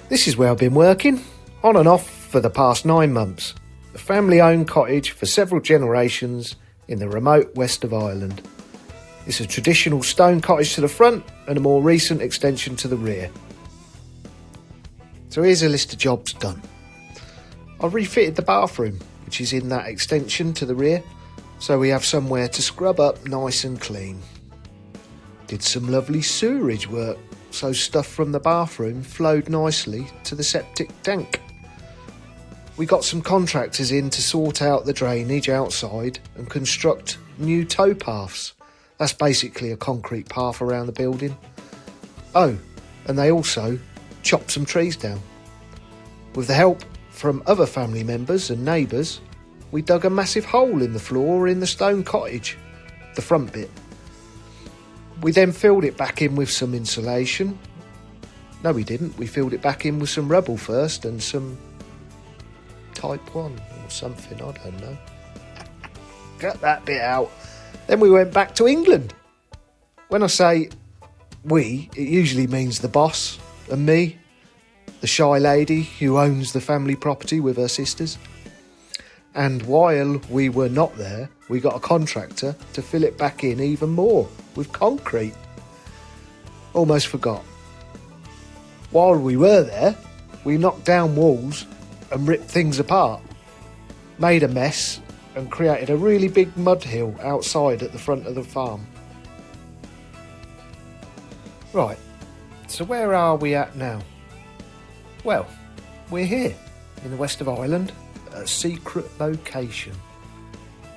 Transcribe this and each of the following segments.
This is where I've been working, on and off for the past 9 months. A family-owned cottage for several generations in the remote west of Ireland. It's a traditional stone cottage to the front and a more recent extension to the rear. So here's a list of jobs done. I've refitted the bathroom, which is in that extension to the rear, so we have somewhere to scrub up nice and clean. Did some lovely sewerage work, so stuff from the bathroom flowed nicely to the septic tank. We got some contractors in to sort out the drainage outside and construct new towpaths. That's basically a concrete path around the building. Oh, and they also chopped some trees down. With the help from other family members and neighbours, we dug a massive hole in the floor in the stone cottage, the front bit. We then filled it back in with some insulation. No, we didn't. We filled it back in with some rubble first and some type 1 or something, I don't know. Cut that bit out. Then we went back to England. When I say we, it usually means the boss and me, the shy lady who owns the family property with her sisters. And while we were not there, we got a contractor to fill it back in even more with concrete. Almost forgot. While we were there, we knocked down walls and ripped things apart, made a mess and created a really big mud hill outside at the front of the farm. Right, so where are we at now? Well, we're here in the west of Ireland, a secret location.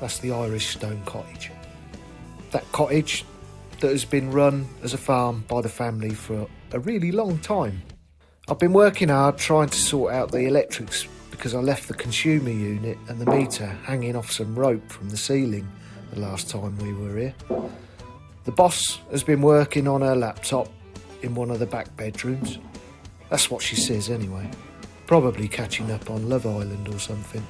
That's the Irish Stone Cottage. That cottage that has been run as a farm by the family for a really long time. I've been working hard trying to sort out the electrics because I left the consumer unit and the meter hanging off some rope from the ceiling the last time we were here. The boss has been working on her laptop in one of the back bedrooms. That's what she says anyway. Probably catching up on Love Island or something.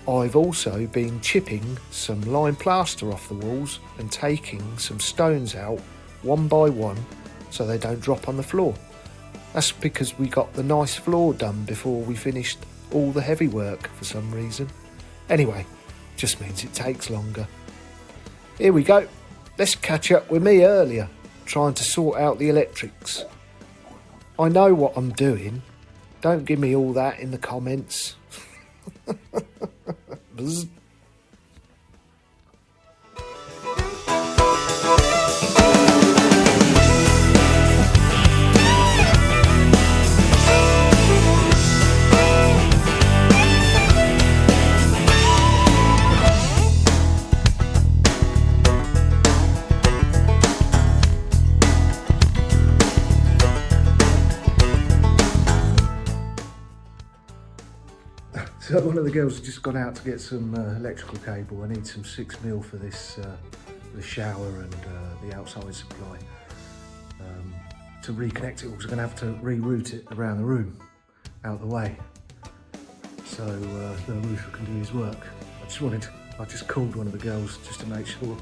I've also been chipping some lime plaster off the walls and taking some stones out one by one so they don't drop on the floor. That's because we got the nice floor done before we finished all the heavy work for some reason. Anyway, just means it takes longer. Here we go. Let's catch up with me earlier, trying to sort out the electrics. I know what I'm doing. Don't give me all that in the comments. Bzz. So one of the girls has just gone out to get some electrical cable. I need some 6mm for this, the shower and the outside supply. To reconnect it, we're going to have to reroute it around the room, out of the way, so the roofer can do his work. I just called one of the girls just to make sure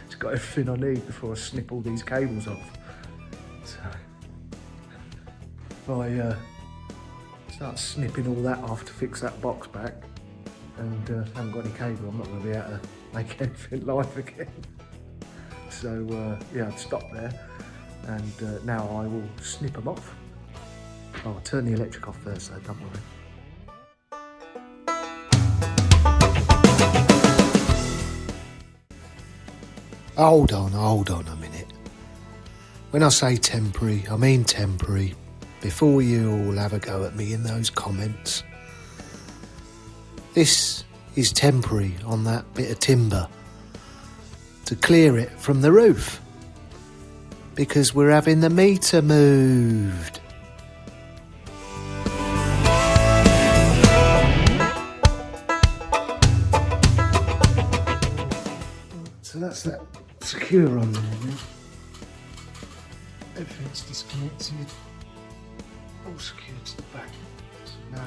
she's got everything I need before I snip all these cables off. So if I start snipping all that off to fix that box back and haven't got any cable, I'm not going to be able to make anything live again. So yeah, I'd stop there and now I will snip them off. I'll turn the electric off first though, don't worry. Hold on a minute. When I say temporary, I mean temporary. Before you all have a go at me in those comments. This is temporary on that bit of timber to clear it from the roof because we're having the meter moved. So that's that secure on there now. Everything's disconnected. All secured to the back. So now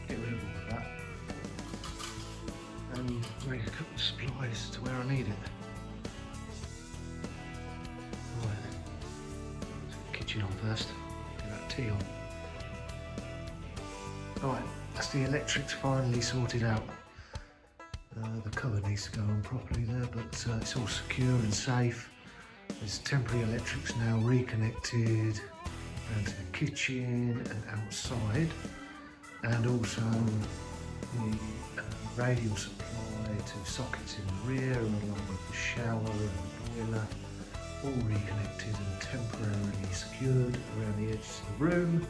get rid of all of that and make a couple of splies to where I need it. Right. So kitchen on first. Get that tea on. Right, that's the electrics finally sorted out. The cover needs to go on properly there, but it's all secure and safe. There's temporary electrics now reconnected down to the kitchen and outside, and also the radial supply to sockets in the rear, along with the shower and boiler, all reconnected and temporarily secured around the edges of the room,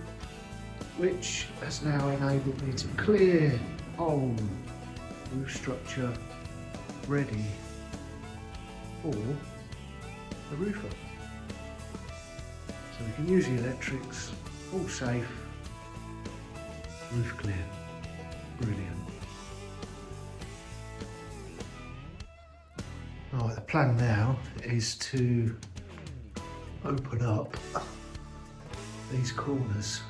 which has now enabled me to clear the whole roof structure ready for the roofer. So we can use the electrics, all safe, roof clear. Brilliant. Right, the plan now is to open up these corners,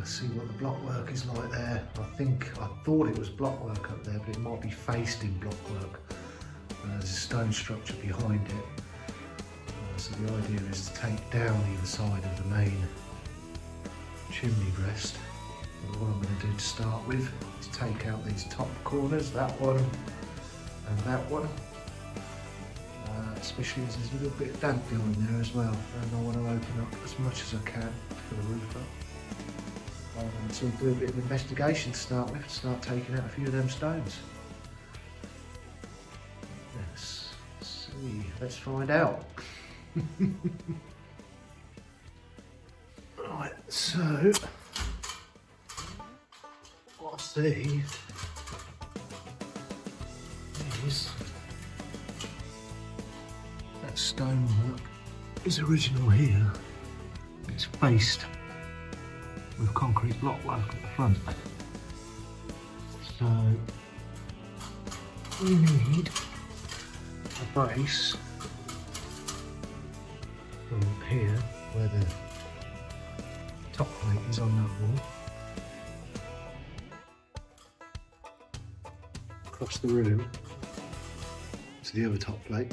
see what the block work is like there. I thought it was block work up there, but it might be faced in block work. There's a stone structure behind it. So the idea is to take down either side of the main chimney breast. And what I'm going to do to start with is take out these top corners, that one and that one, especially as there's a little bit of damp going there as well, and I want to open up as much as I can for the roofer. So we'll do a bit of investigation to start with, start taking out a few of them stones. Let's see, let's find out. Right, so what I see is that stonework is original here. It's faced with concrete block work at the front. So we need a brace from here where the top plate is on that wall, across the room to the other top plate.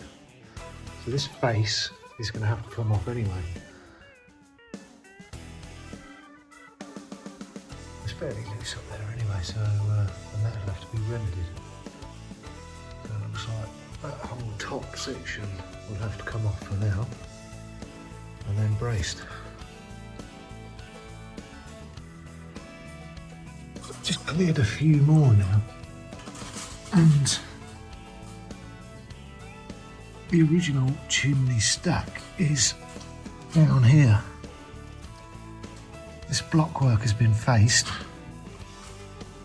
So this face is going to have to come off anyway. It's fairly loose up there anyway, so and that'll have to be rendered. So it looks like that whole top section will have to come off for now, and then braced. I've just cleared a few more now, and the original chimney stack is down here. This block work has been faced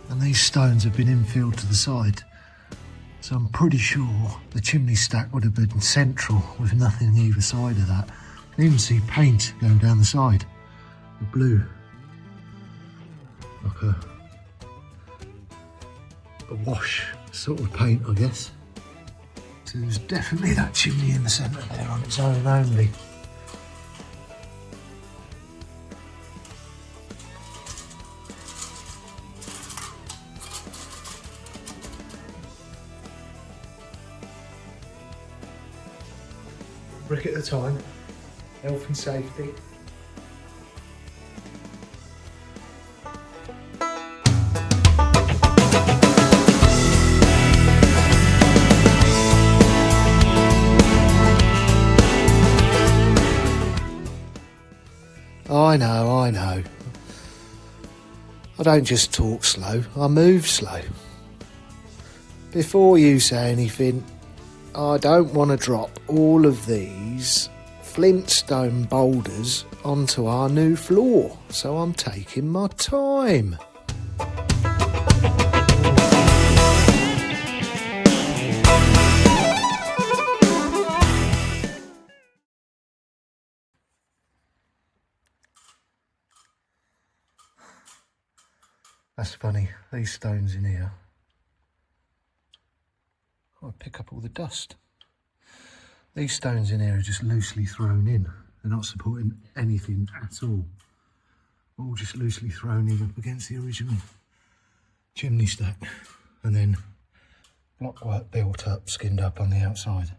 and these stones have been infilled to the side, so I'm pretty sure the chimney stack would have been central with nothing either side of that. You can even see paint going down the side, the blue, like a wash sort of paint, I guess. So there's definitely that chimney in the centre there on its own only. Brick at a time, health and safety. I know. I don't just talk slow, I move slow. Before you say anything, I don't want to drop all of these flintstone boulders onto our new floor, so I'm taking my time. That's funny, these stones in here, I'll pick up all the dust. These stones in here are just loosely thrown in. They're not supporting anything at all. All just loosely thrown in up against the original chimney stack. And then block work built up, skinned up on the outside.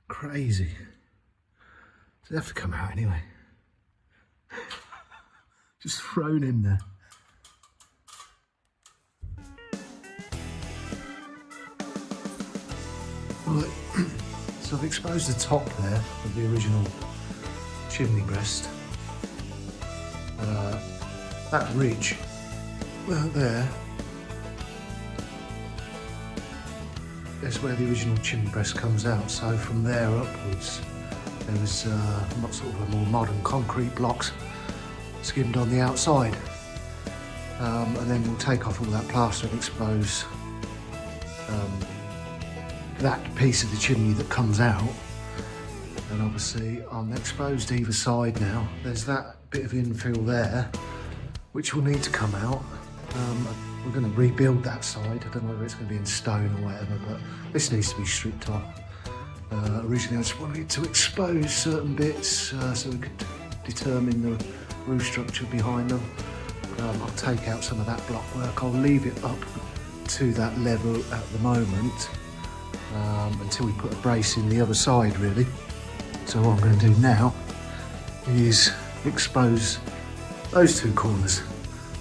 Crazy. So They have to come out anyway. Just thrown in there. Right, so I've exposed the top there of the original chimney breast. That ridge there is where the original chimney breast comes out. So from there upwards, there was sort of a more modern concrete blocks skimmed on the outside, and then we'll take off all that plaster and expose that piece of the chimney that comes out. And obviously on exposed either side now, there's that bit of infill there which will need to come out. We're going to rebuild that side. I don't know whether it's going to be in stone or whatever, but this needs to be stripped off. Originally I just wanted to expose certain bits so we could determine the roof structure behind them. I'll take out some of that block work. I'll leave it up to that level at the moment until we put a brace in the other side, really. So what I'm going to do now is expose those two corners.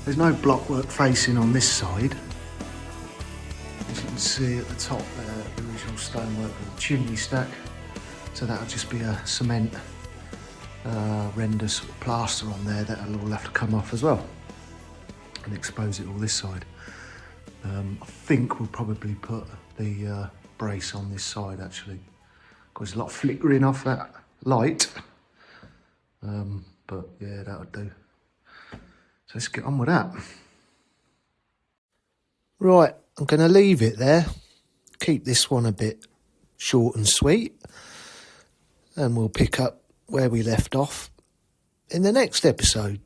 There's no block work facing on this side. As you can see at the top there, the original stonework with the chimney stack. So that'll just be a cement render sort of plaster on there that'll all have to come off as well and expose it all this side. I think we'll probably put the brace on this side actually, because there's a lot of flickering off that light, but yeah, that'll do. So let's get on with that. Right, I'm going to leave it there, keep this one a bit short and sweet, and we'll pick up where we left off in the next episode.